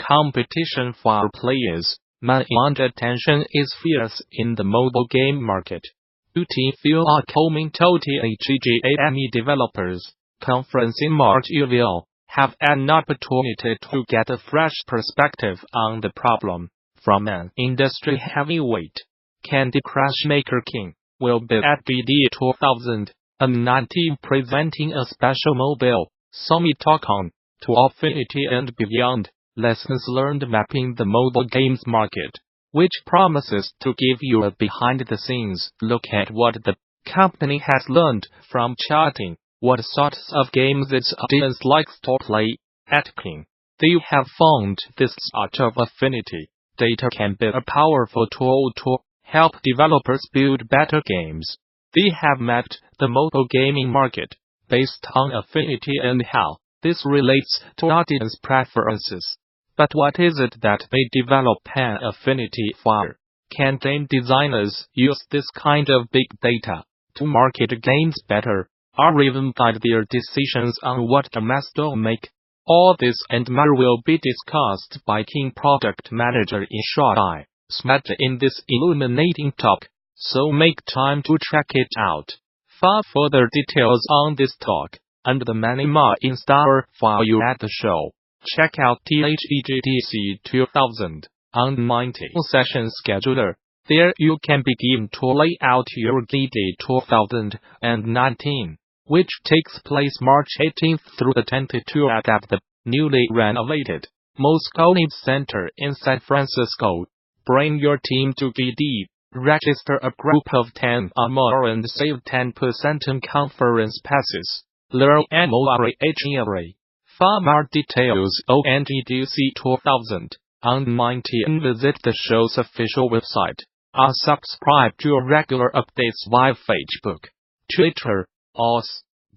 competition for players, and attention is fierce in the mobile game market. Two teams are coming to the GDC developers conference in March. You will have an opportunity to get a fresh perspective on the problem from an industry heavyweight. Candy Crush Maker King will be at GDC 2019 presenting a special mobile summit talk on to Affinity and Beyond, Lessons Learned Mapping the Mobile Games Market, which promises to give you a behind-the-scenes look at what the company has learned from charting what sorts of games its audience likes to play. At King, they have found this sort of affinity data can be a powerful tool to help developers build better games. They have mapped the mobile gaming market based on affinity and how this relates to audience preferences. But what is it that they develop an affinity for? Can game designers use this kind of big data to market games better, or even guide their decisions on what games to make? All this and more will be discussed by King Product Manager Ishai Smith in this illuminating talk, so make time to check it out. For further details on this talk, and the many more in store for you at the show, check out GDC 2019 session scheduler. There you can begin to lay out your GDC 2019, which takes place March 18th through the 22nd at the newly renovated Moscone Center in San Francisco. Bring your team to GDC, register a group of 10 or more and save 10% on conference passes. Learn more. For more details on GDC 2019, visit the show's official website, or subscribe to regular updates via Facebook, Twitter, or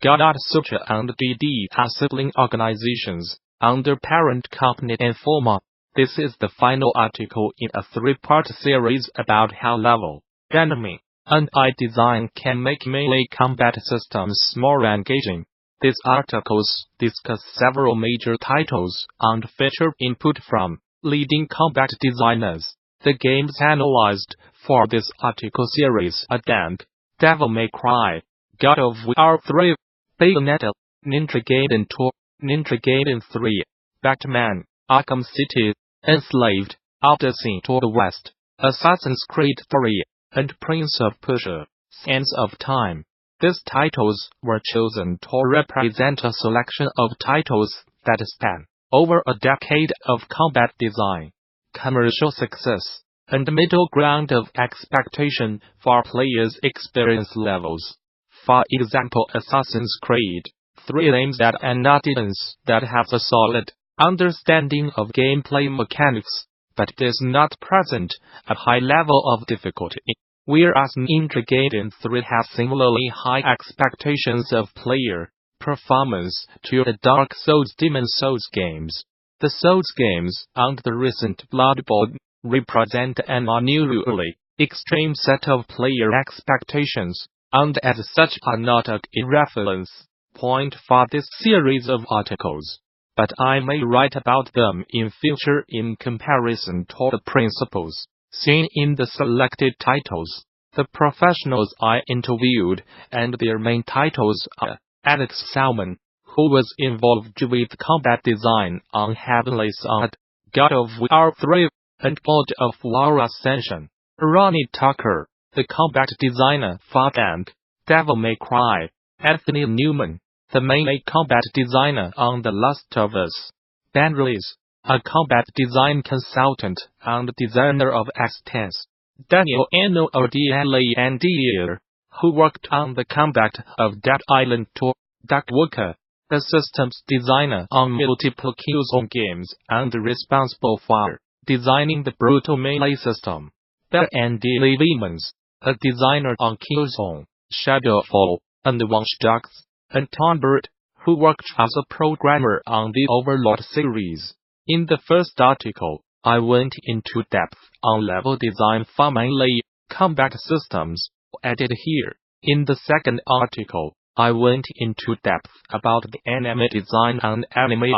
Gamasutra and GDC are sibling organizations under parent company Informa. This is the final article in a three-part series about how level, enemy, and AI design can make melee combat systems more engaging. These articles discuss several major titles and feature input from leading combat designers. The games analyzed for this article series are Dank, Devil May Cry, God of War 3, Bayonetta, Ninja Gaiden 2, Ninja Gaiden 3, Batman, Arkham City, Enslaved, Odyssey to the West, Assassin's Creed 3, and Prince of Persia, Sands of Time. These titles were chosen to represent a selection of titles that span over a decade of combat design, commercial success, and middle ground of expectation for players' experience levels. For example, Assassin's Creed 3 aims at an audience that has a solid understanding of gameplay mechanics, but does not present a high level of difficulty. Whereas Ninja Gaiden 3 has similarly high expectations of player performance to the Dark Souls Demon Souls games. The Souls games and the recent Bloodborne represent an unusually extreme set of player expectations, and as such are not a reference point for this series of articles. But I may write about them in future in comparison to the principles seen in the selected titles. The professionals I interviewed and their main titles are Alex Salmon, who was involved with combat design on Heavenly Sword, God of War 3, and God of War Ascension; Ronnie Tucker, the combat designer for Dank, Devil May Cry; Anthony Newman, the main combat designer on The Last of Us; Ben Reese, a combat design consultant and designer of X-10s; Daniel Eno Odla, who worked on the combat of Dead Island 2; Doug Walker, the systems designer on multiple Killzone games and responsible for designing the brutal melee system; Bell and Lee Wiemans, a designer on Killzone, Shadowfall, and Watch Dogs; and Tom Bird, who worked as a programmer on the Overlord series. In the first article, I went into depth on level design for melee combat systems, added here. In the second article, I went into depth about the anime design and anime,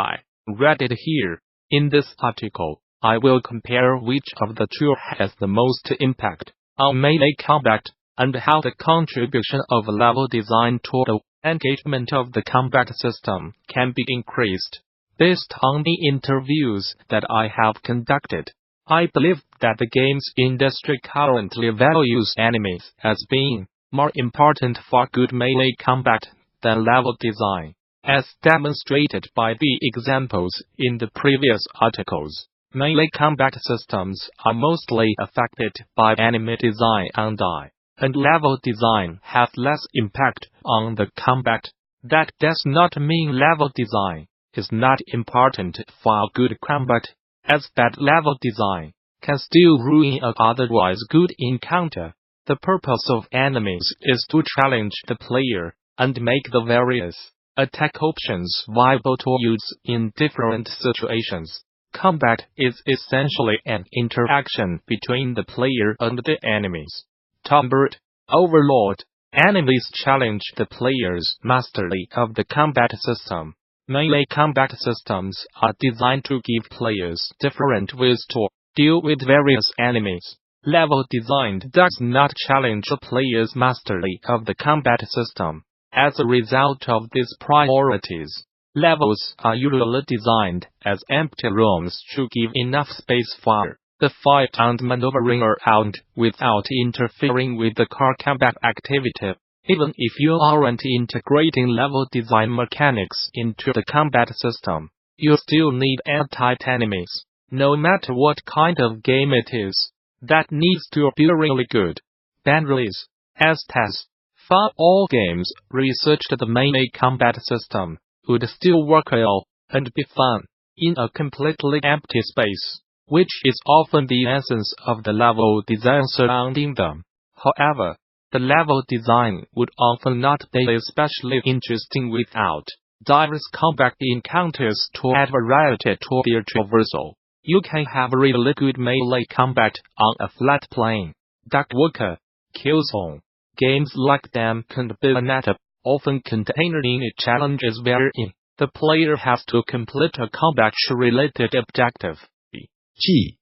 read it here. In this article, I will compare which of the two has the most impact on melee combat, and how the contribution of level design to the engagement of the combat system can be increased. Based on the interviews that I have conducted, I believe that the games industry currently values enemies as being more important for good melee combat than level design, as demonstrated by the examples in the previous articles. Melee combat systems are mostly affected by enemy design and level design has less impact on the combat. That does not mean level design is not important for good combat, as bad level design can still ruin an otherwise good encounter. The purpose of enemies is to challenge the player and make the various attack options viable to use in different situations. Combat is essentially an interaction between the player and the enemies. Tombird, Overlord, enemies challenge the player's mastery of the combat system. Melee combat systems are designed to give players different ways to deal with various enemies. Level design does not challenge a player's mastery of the combat system. As a result of these priorities, levels are usually designed as empty rooms to give enough space for the fight and maneuvering around without interfering with the core combat activity. Even if you aren't integrating level design mechanics into the combat system, you still need airtight enemies. No matter what kind of game it is, that needs to be really good. Bandrelease, Estes, for all games researched the melee combat system would still work well and be fun in a completely empty space, which is often the essence of the level design surrounding them. However, the level design would often not be especially interesting without diverse combat encounters to add variety to their traversal. You can have really good melee combat on a flat plane. Darkwalker, Killzone, games like them and Bayonetta often contain challenges wherein the player has to complete a combat-related objective, e.g.,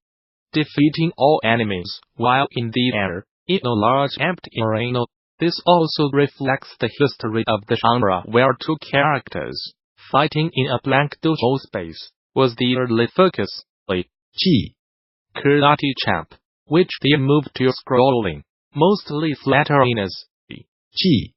defeating all enemies while in the air, in a large empty arena. This also reflects the history of the genre where two characters fighting in a blank dojo space was the early focus, e.g., Karate Champ, which then moved to scrolling, mostly flat arenas, e.g.,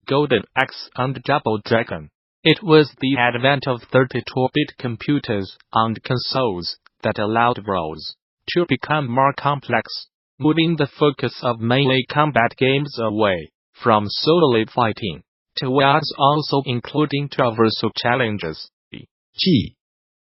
Golden Axe and Double Dragon. It was the advent of 32-bit computers and consoles that allowed worlds to become more complex, moving the focus of melee combat games away from solely fighting towards also including traversal challenges, e.g.,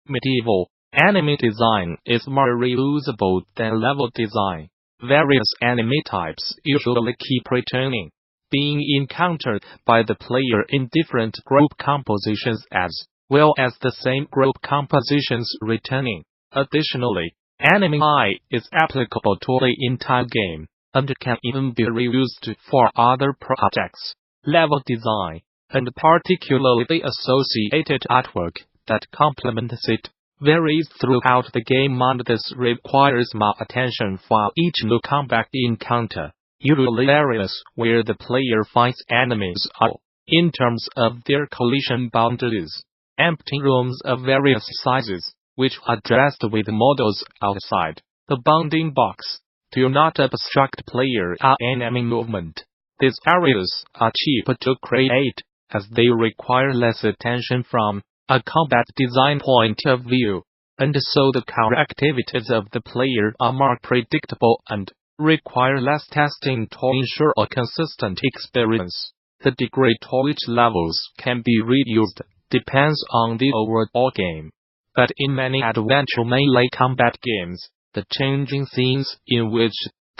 Medieval. Enemy design is more reusable than level design. Various enemy types usually keep returning, being encountered by the player in different group compositions as well as the same group compositions returning. Additionally, enemy eye is applicable to the entire game, and can even be reused for other projects. Level design, and particularly the associated artwork that complements it, varies throughout the game, and this requires more attention for each new combat encounter. Usually areas where the player fights enemies are, in terms of their collision boundaries, empty rooms of various sizes, which are dressed with models outside the bounding box, do not obstruct player or enemy movement. These areas are cheap to create, as they require less attention from a combat design point of view, and so the core activities of the player are more predictable and require less testing to ensure a consistent experience. The degree to which levels can be reused depends on the overall game, but in many adventure melee combat games, the changing scenes in which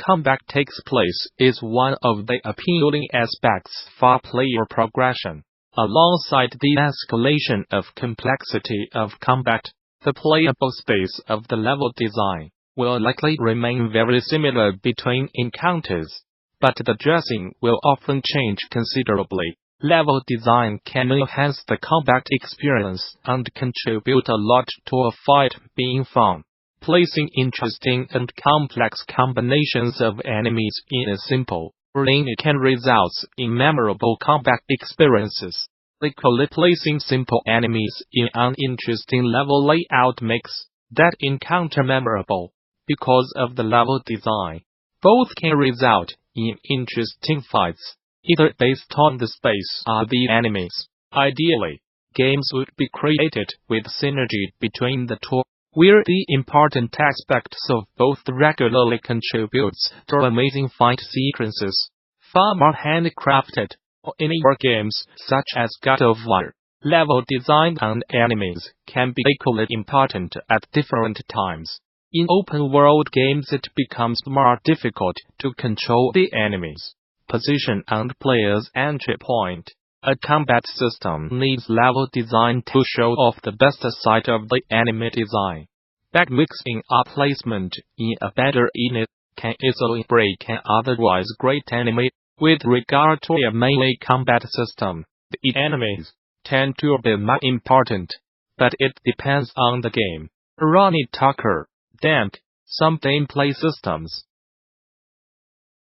combat takes place is one of the appealing aspects for player progression. Alongside the escalation of complexity of combat, the playable space of the level design will likely remain very similar between encounters, but the dressing will often change considerably. Level design can enhance the combat experience and contribute a lot to a fight being fun. Placing interesting and complex combinations of enemies in a simple lane can result in memorable combat experiences. Equally, placing simple enemies in an interesting level layout makes that encounter memorable. Because of the level design, both can result in interesting fights, either based on the space or the enemies. Ideally, games would be created with synergy between the two, where the important aspects of both regularly contributes to amazing fight sequences. Far more handcrafted, or in war games such as God of War, level design and enemies can be equally important at different times. In open-world games it becomes more difficult to control the enemies' position and players' entry point. A combat system needs level design to show off the best side of the enemy design. Backmixing or placement in a better unit can easily break an otherwise great enemy. With regard to a melee combat system, the enemies tend to be more important, but it depends on the game. Ronnie Tucker, Dank, some gameplay systems